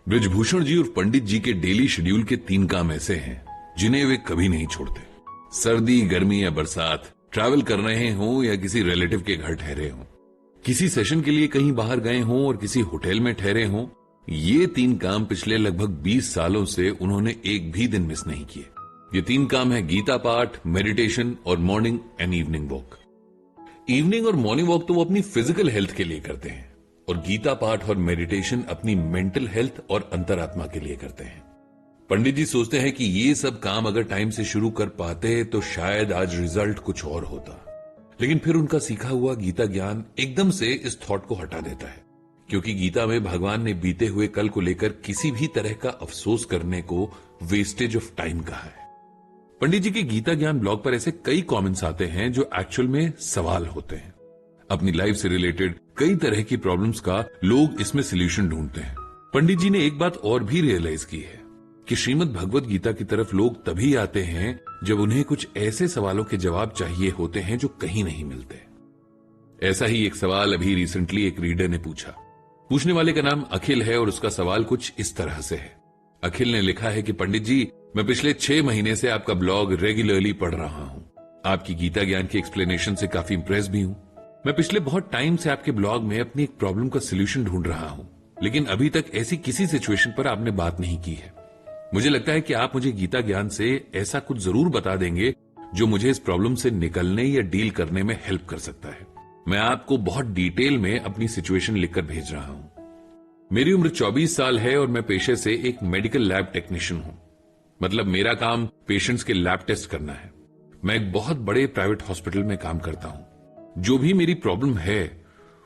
ब्रिजभूषण जी और पंडित जी के daily schedule के 3 काम ऐसे हैं जिन्हें वे कभी नहीं छोड़ते। सर्दी, गर्मी या बरसात, ट्रैवल कर रहे हों या किसी रिलेटिव के घर ठहरे हों, किसी सेशन के लिए कहीं बाहर गए हों और किसी होटल में ठहरे हों, ये 3 काम पिछले लगभग 20 सालों से उन्होंने एक भी दिन मिस नहीं किए। ये 3 काम है गीता पाठ, मेडिटेशन और morning and evening walk. Evening और मॉर्निंग वॉक तो वो अपनी फिजिकल हेल्थ के लिए करते हैं और गीता पाठ और मेडिटेशन अपनी मेंटल हेल्थ और अंतरात्मा के लिए करते हैं। पंडित जी सोचते हैं कि ये सब काम अगर टाइम से शुरू कर पाते तो शायद आज रिजल्ट कुछ और होता, लेकिन फिर उनका सीखा हुआ गीता ज्ञान एकदम से इस थॉट को हटा देता है, क्योंकि गीता में भगवान ने बीते हुए कल को लेकर किसी भी तरह का अफसोस करने को वेस्टेज ऑफ टाइम कहा है। पंडित जी के गीता ज्ञान ब्लॉग पर ऐसे कई कमेंट्स आते हैं जो एक्चुअल में सवाल होते हैं। अपनी लाइफ से रिलेटेड कई तरह की प्रॉब्लम्स का लोग इसमें सोल्यूशन ढूंढते हैं। पंडित जी ने एक बात और भी रियलाइज की है कि श्रीमद् भगवत गीता की तरफ लोग तभी आते हैं जब उन्हें कुछ ऐसे सवालों के जवाब चाहिए होते हैं जो कहीं नहीं मिलते। ऐसा ही एक सवाल अभी रिसेंटली एक रीडर ने पूछा। पूछने वाले का नाम अखिल है और उसका सवाल कुछ इस तरह से है। अखिल ने लिखा है कि पंडित जी, मैं पिछले 6 महीने से आपका ब्लॉग रेगुलरली पढ़ रहा हूं। आपकी गीता ज्ञान की एक्सप्लेनेशन से काफी इंप्रेस भी हूं। मैं पिछले बहुत टाइम से आपके ब्लॉग में अपनी एक प्रॉब्लम का सोल्यूशन ढूंढ रहा हूं, लेकिन अभी तक ऐसी किसी सिचुएशन पर आपने बात नहीं की है। मुझे लगता है कि आप मुझे गीता ज्ञान से ऐसा कुछ जरूर बता देंगे जो मुझे इस प्रॉब्लम से निकलने या डील करने में हेल्प कर सकता है। मैं आपको बहुत डिटेल में अपनी सिचुएशन लिखकर भेज रहा हूं। मेरी उम्र 24 साल है और मैं पेशे से एक मेडिकल लैब टेक्नीशियन हूं। मतलब मेरा काम पेशेंट्स के लैब टेस्ट करना है। मैं एक बहुत बड़े प्राइवेट हॉस्पिटल में काम करता हूं। जो भी मेरी प्रॉब्लम है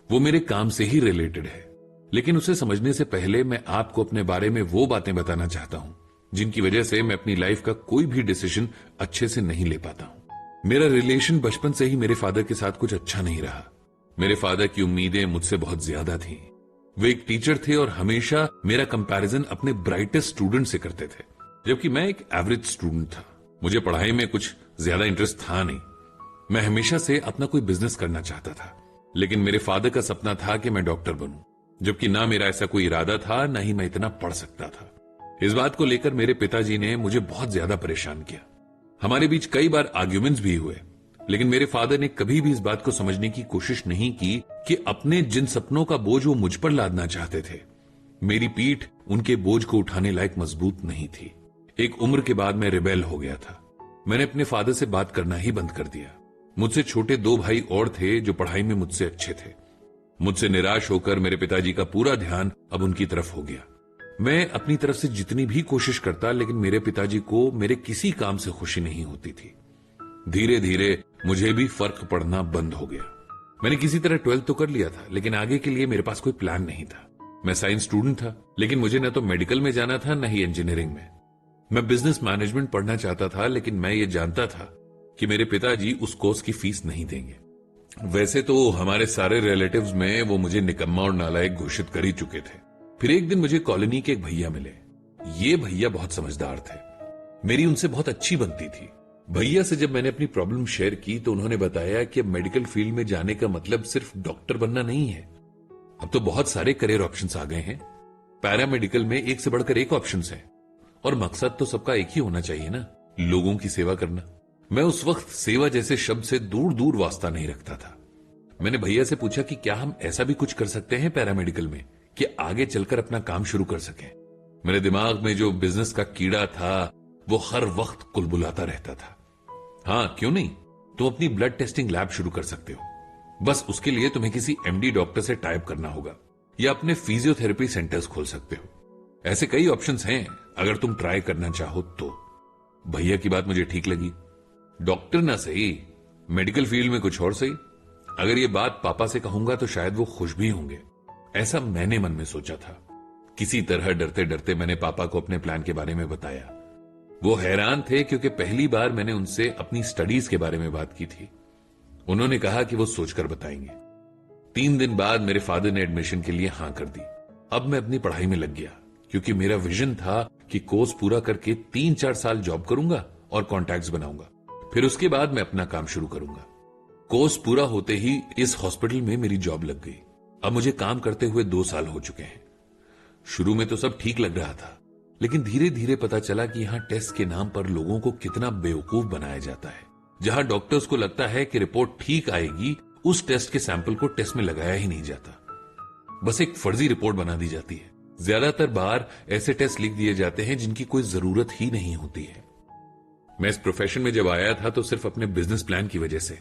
वो मेरे काम से ही रिलेटेड है, लेकिन उसे समझने से पहले मैं आपको अपने बारे में वो बातें बताना चाहता हूं जिनकी वजह से मैं अपनी लाइफ का कोई भी डिसीजन अच्छे से नहीं ले पाता हूं। मेरा रिलेशन बचपन से ही मेरे फादर के साथ कुछ अच्छा नहीं रहा। मेरे फादर की उम्मीदें मुझसे बहुत ज्यादा थीं। वे एक टीचर थे और हमेशा मेरा कंपैरिजन अपने ब्राइटेस्ट स्टूडेंट से करते थे, जबकि मैं एक एवरेज स्टूडेंट था। मुझे पढ़ाई में कुछ ज्यादा इंटरेस्ट था नहीं। मैं हमेशा से अपना कोई बिजनेस करना चाहता था, लेकिन मेरे फादर का सपना था कि मैं डॉक्टर बनूं, जबकि ना मेरा ऐसा कोई इरादा था, ना ही मैं इतना पढ़ सकता था। इस बात को लेकर मेरे पिताजी ने मुझे बहुत ज्यादा परेशान किया। हमारे बीच कई बार आर्ग्यूमेंट्स भी हुए, लेकिन मेरे फादर ने कभी भी इस बात को समझने की कोशिश नहीं की कि अपने जिन सपनों का बोझ वो मुझ पर लादना चाहते थे, मेरी पीठ उनके बोझ को उठाने लायक मजबूत नहीं थी। एक उम्र के बाद मैं रिबेल हो गया था। मैंने अपने फादर से बात करना ही बंद कर दिया। मुझसे छोटे 2 भाई और थे जो पढ़ाई में मुझसे अच्छे थे। मुझसे निराश होकर मेरे पिताजी का पूरा ध्यान अब उनकी तरफ हो गया। मैं अपनी तरफ से जितनी भी कोशिश करता, लेकिन मेरे पिताजी को मेरे किसी काम से खुशी नहीं होती थी। धीरे धीरे मुझे भी फर्क पड़ना बंद हो गया। मैंने किसी तरह 12th तो कर लिया था, लेकिन आगे के लिए मेरे पास कोई प्लान नहीं था। मैं साइंस स्टूडेंट था, लेकिन मुझे न तो मेडिकल में जाना था, न ही इंजीनियरिंग में। मैं बिजनेस मैनेजमेंट पढ़ना चाहता था, लेकिन मैं ये जानता था कि मेरे पिताजी उस कोर्स की फीस नहीं देंगे। वैसे तो हमारे सारे रिलेटिव्स में वो मुझे निकम्मा और नालायक घोषित कर ही चुके थे। फिर एक दिन मुझे कॉलोनी के एक भैया मिले। ये भैया बहुत समझदार थे। मेरी उनसे बहुत अच्छी बनती थी। भैया से जब मैंने अपनी प्रॉब्लम शेयर की तो उन्होंने बताया कि अब मेडिकल फील्ड में जाने का मतलब सिर्फ डॉक्टर बनना नहीं है। अब तो बहुत सारे करियर ऑप्शंस आ गए हैं। पैरामेडिकल में एक से बढ़कर एक ऑप्शंस है, और मकसद तो सबका एक ही होना चाहिए ना, लोगों की सेवा करना। मैं उस वक्त सेवा जैसे शब्द से दूर दूर वास्ता नहीं रखता था। मैंने भैया से पूछा कि क्या हम ऐसा भी कुछ कर सकते हैं पैरामेडिकल में कि आगे चलकर अपना काम शुरू कर सकें। मेरे दिमाग में जो बिजनेस का कीड़ा था वो हर वक्त कुलबुलाता रहता था। हाँ, क्यों नहीं, तुम अपनी ब्लड टेस्टिंग लैब शुरू कर सकते हो। बस उसके लिए तुम्हें किसी एमडी डॉक्टर से टाइप करना होगा या अपने फिजियोथेरेपी सेंटर्स खोल सकते हो। ऐसे कई ऑप्शंस हैं अगर तुम ट्राई करना चाहो तो। भैया की बात मुझे ठीक लगी। डॉक्टर ना सही, मेडिकल फील्ड में कुछ और सही। अगर ये बात पापा से कहूंगा तो शायद वो खुश भी होंगे, ऐसा मैंने मन में सोचा था। किसी तरह डरते डरते मैंने पापा को अपने प्लान के बारे में बताया। वो हैरान थे क्योंकि पहली बार मैंने उनसे अपनी स्टडीज के बारे में बात की थी। उन्होंने कहा कि वो सोचकर बताएंगे। 3 दिन बाद मेरे फादर ने एडमिशन के लिए हां कर दी। अब मैं अपनी पढ़ाई में लग गया, क्योंकि मेरा विजन था कि कोर्स पूरा करके 3-4 साल जॉब करूंगा और कॉन्टैक्ट्स बनाऊंगा। फिर उसके बाद मैं अपना काम शुरू करूंगा। कोर्स पूरा होते ही इस हॉस्पिटल में मेरी जॉब लग गई। अब मुझे काम करते हुए 2 साल हो चुके हैं। शुरू में तो सब ठीक लग रहा था, लेकिन धीरे धीरे पता चला कि यहां टेस्ट के नाम पर लोगों को कितना बेवकूफ बनाया जाता है। जहां डॉक्टर्स को लगता है कि रिपोर्ट ठीक आएगी, उस टेस्ट के सैंपल को टेस्ट में लगाया ही नहीं जाता, बस एक फर्जी रिपोर्ट बना दी जाती है। ज्यादातर बार ऐसे टेस्ट लिख दिए जाते हैं जिनकी कोई जरूरत ही नहीं होती है। मैं इस प्रोफेशन में जब आया था तो सिर्फ अपने बिजनेस प्लान की वजह से,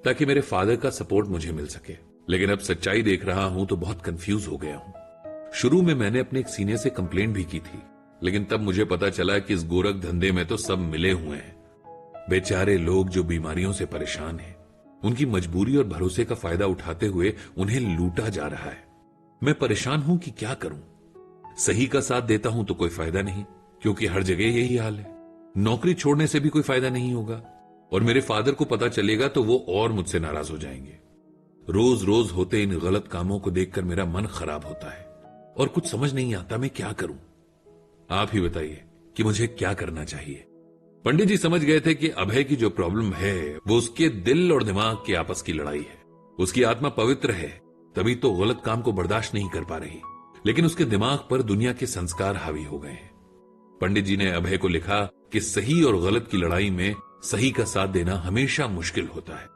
ताकि मेरे फादर का सपोर्ट मुझे मिल सके, लेकिन अब सच्चाई देख रहा हूं तो बहुत कंफ्यूज हो गया हूं। शुरू में मैंने अपने एक सीनियर से कंप्लेंट भी की थी, लेकिन तब मुझे पता चला कि इस गोरख धंधे में तो सब मिले हुए हैं। बेचारे लोग जो बीमारियों से परेशान हैं, उनकी मजबूरी और भरोसे का फायदा उठाते हुए उन्हें लूटा जा रहा है। मैं परेशान हूं कि क्या करूं। सही का साथ देता हूं तो कोई फायदा नहीं, क्योंकि हर जगह यही हाल है। नौकरी छोड़ने से भी कोई फायदा नहीं होगा, और मेरे फादर को पता चलेगा तो वो और मुझसे नाराज हो जाएंगे। रोज रोज होते इन गलत कामों को देखकर मेरा मन खराब होता है और कुछ समझ नहीं आता मैं क्या करूं। आप ही बताइए कि मुझे क्या करना चाहिए। पंडित जी समझ गए थे कि अभय की जो प्रॉब्लम है वो उसके दिल और दिमाग की आपस की लड़ाई है। उसकी आत्मा पवित्र है, तभी तो गलत काम को बर्दाश्त नहीं कर पा रही, लेकिन उसके दिमाग पर दुनिया के संस्कार हावी हो गए हैं। पंडित जी ने अभय को लिखा कि सही और गलत की लड़ाई में सही का साथ देना हमेशा मुश्किल होता है,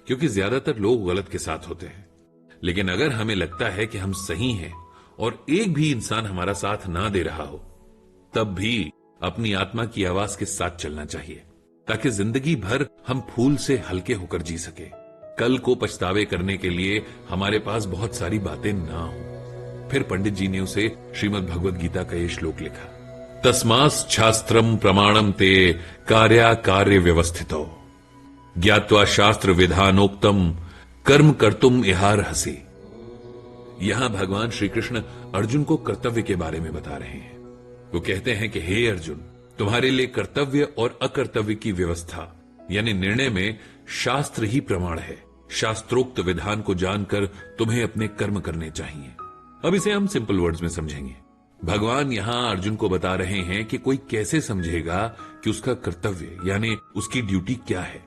क्योंकि ज्यादातर लोग गलत के साथ होते हैं। लेकिन अगर हमें लगता है कि हम सही हैं और एक भी इंसान हमारा साथ ना दे रहा हो, तब भी अपनी आत्मा की आवाज के साथ चलना चाहिए, ताकि जिंदगी भर हम फूल से हल्के होकर जी सके। कल को पछतावे करने के लिए हमारे पास बहुत सारी बातें ना हो। फिर पंडित जी ने उसे श्रीमद् भगवद गीता का ये श्लोक लिखा, तस्मास् शास्त्रम प्रमाणम ते कार्या कार्य व्यवस्थितो ज्ञात्वा शास्त्र विधानोक्तम कर्म कर्तुम इहार्हसि। यहां भगवान श्री कृष्ण अर्जुन को कर्तव्य के बारे में बता रहे हैं। वो कहते हैं कि हे अर्जुन, तुम्हारे लिए कर्तव्य और अकर्तव्य की व्यवस्था यानी निर्णय में शास्त्र ही प्रमाण है। शास्त्रोक्त विधान को जानकर तुम्हें अपने कर्म करने चाहिए। अब इसे हम सिंपल वर्ड्स में समझेंगे। भगवान यहां अर्जुन को बता रहे हैं कि कोई कैसे समझेगा कि उसका कर्तव्य यानी उसकी ड्यूटी क्या है।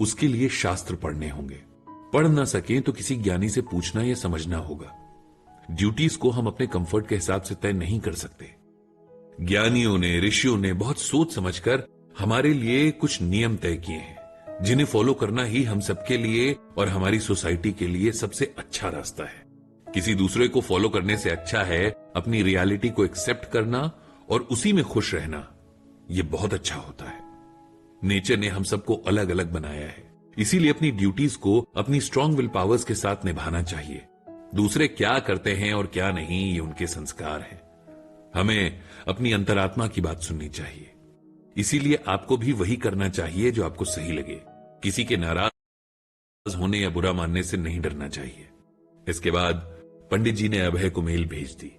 उसके लिए शास्त्र पढ़ने होंगे। पढ़ ना सके तो किसी ज्ञानी से पूछना या समझना होगा। ड्यूटीज को हम अपने कंफर्ट के हिसाब से तय नहीं कर सकते। ज्ञानियों ने, ऋषियों ने बहुत सोच समझकर हमारे लिए कुछ नियम तय किए हैं, जिन्हें फॉलो करना ही हम सबके लिए और हमारी सोसाइटी के लिए सबसे अच्छा रास्ता है। किसी दूसरे को फॉलो करने से अच्छा है अपनी रियलिटी को एक्सेप्ट करना और उसी में खुश रहना। यह बहुत अच्छा होता है। नेचर ने हम सबको अलग अलग बनाया है, इसीलिए अपनी ड्यूटीज को अपनी स्ट्रांग विल पावर्स के साथ निभाना चाहिए। दूसरे क्या करते हैं और क्या नहीं, ये उनके संस्कार हैं। हमें अपनी अंतरात्मा की बात सुननी चाहिए। इसीलिए आपको भी वही करना चाहिए जो आपको सही लगे। किसी के नाराज होने या बुरा मानने से नहीं डरना चाहिए। इसके बाद पंडित जी ने अभय को मेल भेज दी।